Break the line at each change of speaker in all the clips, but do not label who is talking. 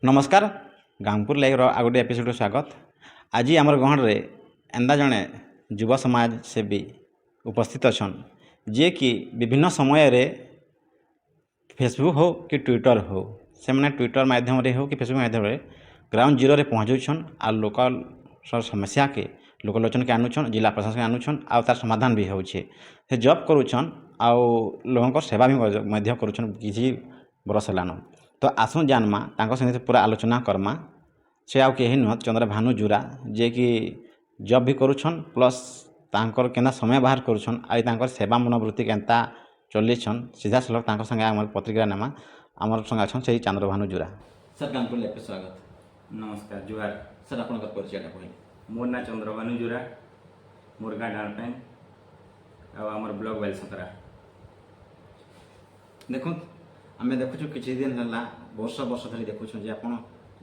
नमस्कार गांगपुर लाइव आ गोटे एपिसोड स्वागत। आज आमर गहणे एंदा जड़े युव समाज सेवी उपस्थित अच्छा जे कि विभिन्न समय रे फेसबुक हो कि ट्विटर हो से मैंने ट्विटर माध्यम रे हो कि फेसबुक माध्यम रे ग्राउंड जीरो रे पहुँचुन आ लोकल समस्या के लोकलोचन के आनुछन, जिला प्रशासन के आनुछन आ तार समाधान भी होछे। से जॉब करूछन आ लोगों सेवा भी मध्य करूछन किसी बरस हेलान। तो आसु जानमा तांको संगे पूरा आलोचना करमा। से आउ केही नुह चंद्र भानु जुरा जे कि जॉब भी करूछन प्लस तांकर केना समय बाहर करूछन आ तांकर सेवा मनोवृत्ति केनता चलीछन सीधा सलख तांको संगे हमर पत्रिका नामा हमर संगे अछन से चंद्र भानु जुरा। सर गांगपुर लाइव पे स्वागत।
नमस्कार जुहार
सर आपन परिचय कहले।
मोर ना चंद्रभानु जुरा, मोर गाँ डाणपेन आ हमर ब्लॉग बेलसतरा।
देखो आमे देखुछु किछि दिन हला वर्ष धरि देखुछु जे आपन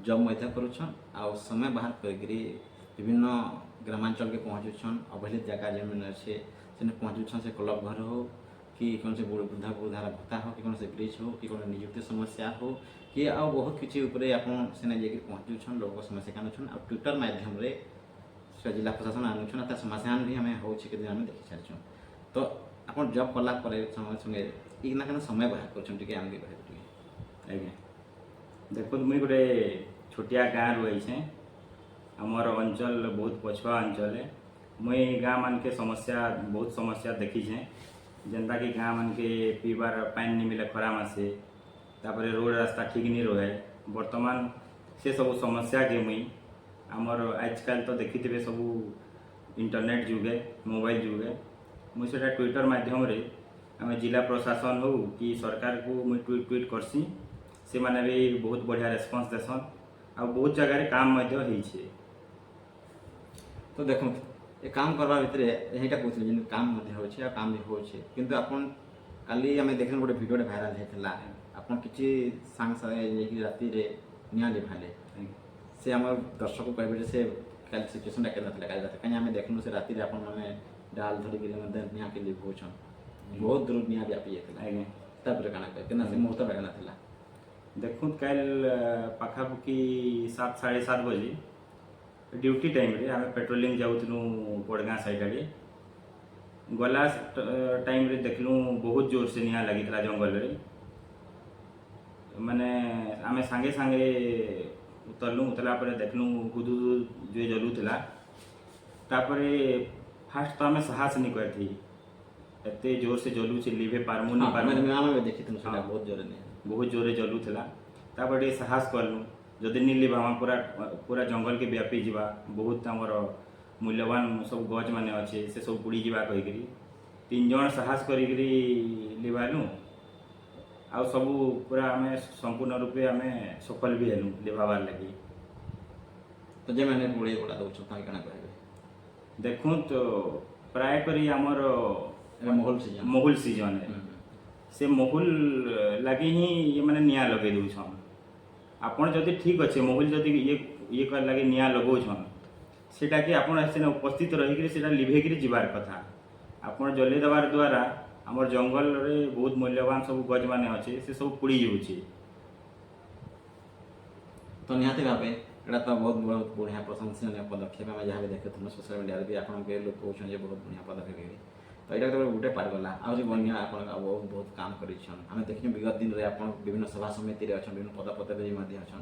जॉब मध्य करूछन आ समय बाहर करगिरी विभिन्न ग्रामांचल के पहुँचुछन अवहेलित जगह जमीन अच्छे से पहुँचुछन से क्लब घर हो कि कौन से वृद्धा भत्ता हो कि कौन से ब्रिज हो कि कौन नियुक्ति समस्या हो कि आ बहुत किसी उपरे आपन सेने जेकि पहुँचुछन लोक समस्या के आनुछन आ ट्विटर माध्यम रे जिला प्रशासन आनुछन ता समाधान भी हमें होछि के दिन हमें देखि छारछन। तो आपन जॉब कला परे समय संगे इना कना समय बाहर करछन टिके आमके कहे टिके।
आज्ञा देखो मुई गोटे छोटिया गाँ रही आमर अंचल बहुत पछुआ अंचल है। मुई गाँ मान के समस्या बहुत समस्या देखी जेनता कि गाँ मान के पीबार पानी नहीं मिले खरा मासे तापर रोड रास्ता ठीक नहीं रहे। वर्तमान से सब समस्या के मुई आमर आजकल तो देखी थे सब इंटरनेट जुगे मोबाइल जुगे मुई से ट्विटर माध्यम रे आम जिला प्रशासन हो कि सरकार को मुई ट्वीट करसी से माने भी बहुत बढ़िया रेस्पॉन्स देसन आ बहुत जगह काम मध्य होइछे।
तो देखो ये काम करबा भितरे एहिटा कहथि जे काम मध्य होइछे आ काम भी होइछे किंतु आपन काली हमें देखन गोटे वीडियो वायरल हेतला आपन किछि सांग संगे कि राती रे निया लिभाले से हमर दर्शक कहबे से काल सिचुएशन टा केना थला काल रात कहीं हमें देखनु से राती रे आपन माने डाल धरि गिरे मध्य निया के लिभोछन बहुत दूर निया व्यापी हेतला। आगे तापर काना कह केना से मुहूर्त बेगना थला
देखूँ कल पाखापाखि 7-7:30 बजे ड्यूटी टाइम रे आम पेट्रोलिंग जाऊँ बड़गाँ साइड आड़े गला टाइम रे देखलु बहुत जोर से निया लगी जंगल रे माने आम सांगे सांगे उतरलु उतरला पर देखलु हुदु जो जलुला तापरे फास्ट तो आम साहस नहीं करती एते जोर से जलू लिभे पारमु नहीं पारमु
देखी बहुत जोर नहीं
बहुत जोरे जलुला तापर ये साहस कलु जदि नहीं लिभा पूरा पूरा जंगल के व्यापी जावा बहुत आमर मूल्यवान सब गज मान अच्छे से सब बुड़ी जावा कहीकि 3 जन साहस करी लिभालु आ सब पूरा आम संपूर्ण रूपे आम सफल भी हेलु लिभाबार लगी।
तो जे मैंने बुड़ी गुड़ा दउछ ताई कना कहबे
देखूँ तो प्राय करी आमर मोहुल सीजन है से मोहुल लगे ही ये मैंने निया लगे दून आपड़ जदि ठीक अच्छे मोहुल जदि ये कर लगे निया लगौन सेटा कि आपड़ उपस्थित रहीकि लिभेकि जीवार कथा आपड़ जले देवार द्वारा आमर जंगल रे बहुत मूल्यवान सब गज मान अच्छे से सब पुड़ी जाऊे।
तो निहाती भावे एटा तो बहुत बहुत बढ़िया प्रशंसनीय पदक्षेप आम जहाँ भी देखुँ सोशल मीडिया भी आप लोग कहते बहुत बढ़िया पदक्षेप तो यहाँ तो गोटे पार गला आज बढ़िया आप बहुत बहुत काम करें देखिए विगत दिन में आप विभिन्न सभा समिति अच्छा विभिन्न पद पदवी अच्छा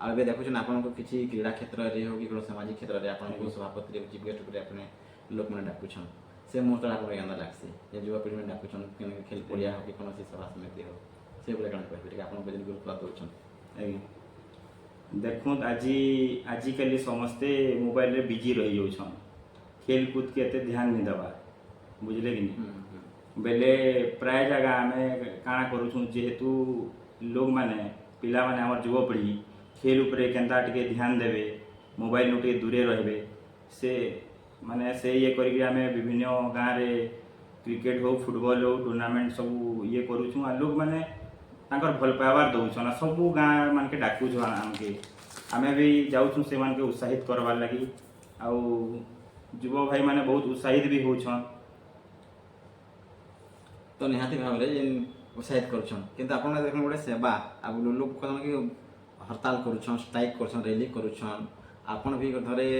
आ देखुन आपको किसी क्रीड़ा क्षेत्र में हो कि सामाजिक क्षेत्र में आपको सभापति चीफ गेस्ट पर अपने लोक मैंने डाकुन से मुहूर्त आपको एंदा लग्सी युवापीढ़ी में डाकुन खेल पड़िया हो कि कौन सभा समिति हो से कौन कहे आप गुरुत्व दौरान
देखुं आजिकल समस्ते मोबाइल रे बिजी रही जाऊन खेल कूद के एते ध्यान नहीं देवा बुझले कि नहीं बेले प्राय जगह आम काଣା करूँ जेहेतु लोग माने पिला माने हमर युवपीढ़ी खेल उपरे केनता टिके ध्यान देवे मोबाइल नु टिके दूरे रहबे से माने से ये करी आम विभिन्न गाँव रे क्रिकेट हो फुटबॉल हो टूर्नामेंट सब ये करूँ आ लोग माने तांकर भल पाइबार दौन सब गाँ मान के डाकुछ आमके आम भी जाऊँ से मान के उत्साहित करवार लगी आउ युव भाई माने बहुत उत्साहित भी होछन।
तो निहाती भाव उत्साहित करुछन किंतु आपन देखन गोटे सेवा आ लोक कहन कि हड़ताल करुछन स्ट्राइक करछन रैली करुछन आपण भी धरे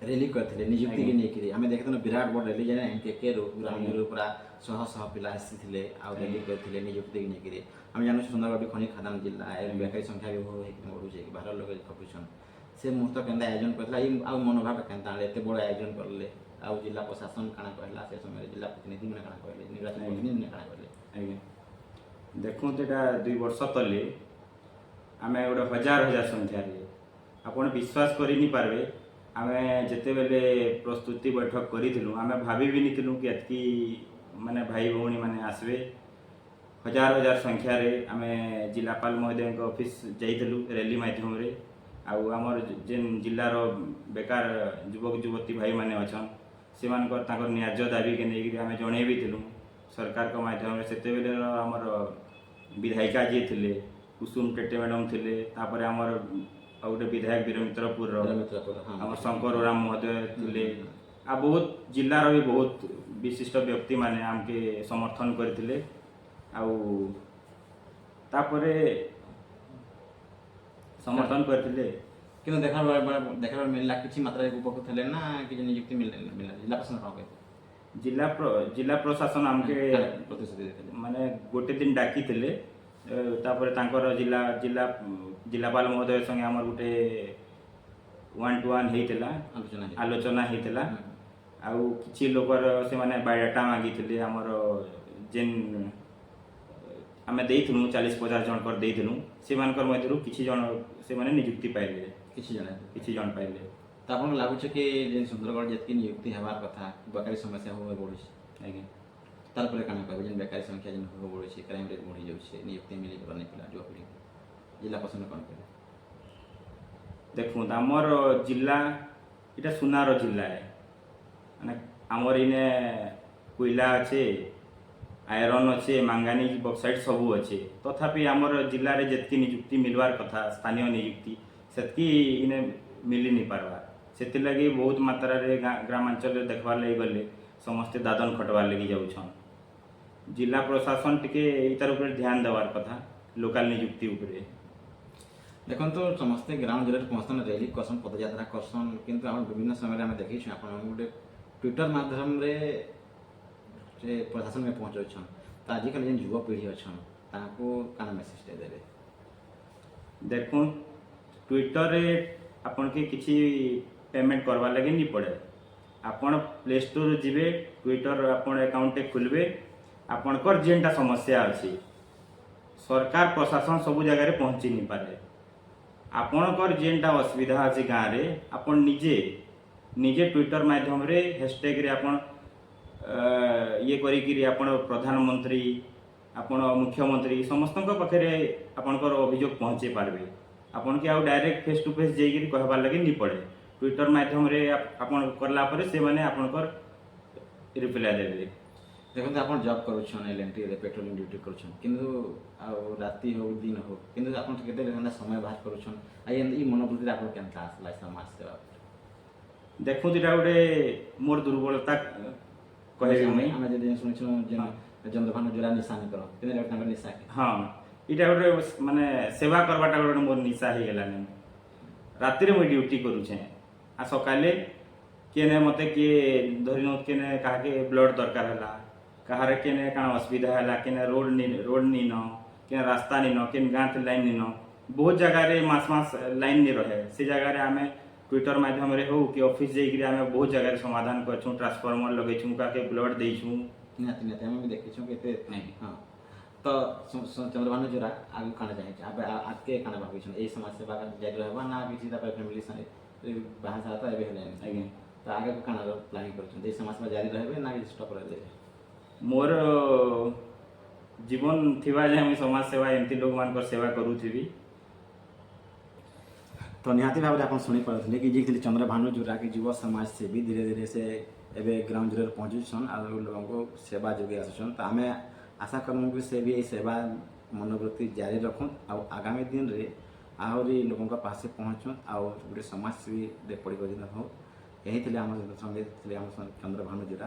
रैली करथिले नियुक्ति के नेकरी आमे देखथन विराट बड़ रैली जाने के रो ग्रामीण पूरा शह शह पिला आसीथिले आ रैली करथिले नियुक्ति के नेकरी आमे जानु सुंदरगढ़ खनि खदान जिला ए बेकारी संख्या भी हो कि बढ़ुचे कि 12 लोग खपुछन से मुहूर्त केंदा आयोजन करथला ई आ मनोभाव केंदा एते बड़ आयोजन करले आ जिला प्रशासन काना कहला से समय जिला प्रतिनिधि ने काना कहले निर्वाचन प्रतिनिधि ने काना कहले
आज्ञा देखूँ एटा 2 वर्ष तले आमे गोटे हजार हजार संख्या रे आपण विश्वास करि नि पारबे आमे जेते बेले प्रस्तुति बैठक करिथिलु आमे भाबी भी निथिलु कि एतकी माने भाई भौणी माने आसबे हजार हजार संख्या रे आमे जिलापाल महोदय के ऑफिस जाइथिलु रैली माध्यम रे आउ हमर जेन जिल्लार बेकार युवक युवती भाई माने अछन सेमानकर ताकर न्याय्य दाबी के नेगिरी आमे जणे भी थिलु सरकार के माध्यम रे सेते बेले हमर विधायिका जी थिले कुसुम टेटे मैडम थिले तापर हमर आ गोटे विधायक वीरमित्रपुर हमर शंकर ओराम महोदय थिले आ बहुत जिल्लार भी बहुत विशिष्ट व्यक्ति माने आमके समर्थन करथिले आउ तापरे समर्थन करथिले
किंतु देखा मिलला किसी मात्रा उपकृत हेले ना कि नियुक्ति मिलला जिला प्रशासन कह
जिला प्रशासन आमके
प्रतिश्रुति देथिले
माने गोटे दिन डाकी थिले तापर तांकर जिलापाल महोदय संगे हमर गोटे 1 to 1 हेतिला आलोचना हेतिला आउ किछि लोकर से माने बायोडाटा मागिथिले हमर जेन आमे देइथनु 40-50 जन कर देइथनु सेमानकर मध्यरु किछि जन से माने नियुक्ति पाइले किछि जन पाइले
त आपन लागु छ कि जेन सुंदरगढ़ जतकी नियुक्ति हेबार कथा बेकारी समस्या हो बढ़ुछ
आगे
तार पर काना कहबे जेन बेकारी संख्या जेन हो बढ़ुछ क्राइम रेट बढ़ी जाउछ नियुक्ति मिली बने पिला जो पड़ी जिला प्रशासन कोन करे
देखु हमर जिला इटा सुनार जिला है माने हमर इने कोयला अच्छे आयरन अच्छे मांगानीज बक्साइट सबू अच्छे तथापि हमर जिले में जितकी नियुक्ति मिलवार कथा स्थानीय नियुक्ति सेतकी इने मिली नहीं पारवा से लगी बहुत मात्रा रे ग्रामांचल देखबार लगी गले समस्ते दादन खटवार लगी जाउछन जिला प्रशासन टिके इतार ऊपर ध्यान देवार कथा लोकल नियुक्ति ऊपर
देखो तो समस्ते ग्राम जिले पहुँचन रैली करसन पदयात्रा करसन किंतु हम विभिन्न समय आम देखी आप गोटे ट्विटर माध्यम रे से प्रशासन में पहुँचन तो आजिकल जेन युवपीढ़ी अच्छा ताको काना मेसेज देवे
देखो ट्विटर रे आपन के किसी पेमेंट करवा लगे नहीं पड़े आपन प्ले स्टोर जीवे ट्विटर आपन अकाउंट खोलबे आपनकर जेनटा समस्या अच्छी सरकार प्रशासन सबू जगह पहुँची नहीं पारे आपनकर जेनटा असुविधा अच्छी गाँव में आपन निजे निजे ट्विटर माध्यम रे हैशटैग रे आपन ये करी आपन प्रधानमंत्री आपन मुख्यमंत्री समस्त पाखे आपनकर अभियोग पहुँचे पारबे आपन के आउ डायरेक्ट फेस टू फेस जाइए कहबार लगे नहीं पड़े ट्विटर माध्यम रे आपन करला परे से माने आपनकर रिप्लाई देबे
देखो आप जॉब करुछन एलएनटी रे पेट्रोलिंग ड्यूटी करुछन किंतु आ राति हो दिन हो किंतु आपन केते घंटा समय बाहर करुछन आ ई मनोवृत्ति आपन केनता आसला समाज सेवा
देखो जेटा गोटे मोर दुर्बलता कहे
मैं हम जे सुनिछु जे चंद्रभानु जोरा निशान करो तेने लगता है निशा
हां इटा गोटे माने सेवा करबाटा गोटे मोर निशा हे गेला ने राति रे मैं ड्यूटी करू छे आ सकाले केने मते के धरिनो केने कहा के ब्लड दरकार हला कहारे केने काना असुविधा हला केने रोड नी न केने रास्ता नी न केने गांठ लाइन नी न बहुत जगह रे मास लाइन नी रहे से जगह रे हमें ट्विटर माध्यम रे हो कि ऑफिस जाई कि हमें बहुत जगह रे समाधान करछु ट्रांसफार्मर लगे छु का के ब्लड देई छु
निहाती हम भी देखी छु केते नहीं हां तो चंद्रभानु जोरा आगु खाना चाहे अब आपके खाना भाभी छु ए समाज सेवा जारी रहबा ना किसी ता फैमिली से बाहर से आता एबे हेले आगे तो आगे को खाना प्लानिंग करछु ए समाज सेवा जारी रहबे ना स्टॉप कर दे
मोर जीवन थिबा जे हम समाज सेवा एमती लोग मान सेवा करू थी
तो निहाती भाव आप शुणी पारे कि जी चंद्रभानु जोरा कि युव समाज से भी धीरे धीरे से एवं ग्राउंड जीरो पहुँचुन आ लोगों को सेवा जोगे आसुन तो आम आशा करूँ कि से भी ये सेवा मनोवृत्ति जारी रखुन आगामी दिन रे आहरी लोगों पास पहुँचुन आउ गोटे समाज सेवी परिवर्तित हो यही थे आम संगे चंद्रभानु जोरा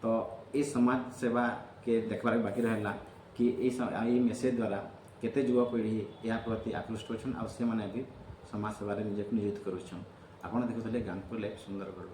तो ये समाज सेवा के देखबार बाकी रहा कि ये मेसेज द्वारा केते युवपीढ़ी या प्रति आकृष्ट होछन आ से माने भी समाज सेवारे निजे नियोजित करुछन। आपण देखुଥିଲେ गांगपुर लाइव सुंदरगढ़।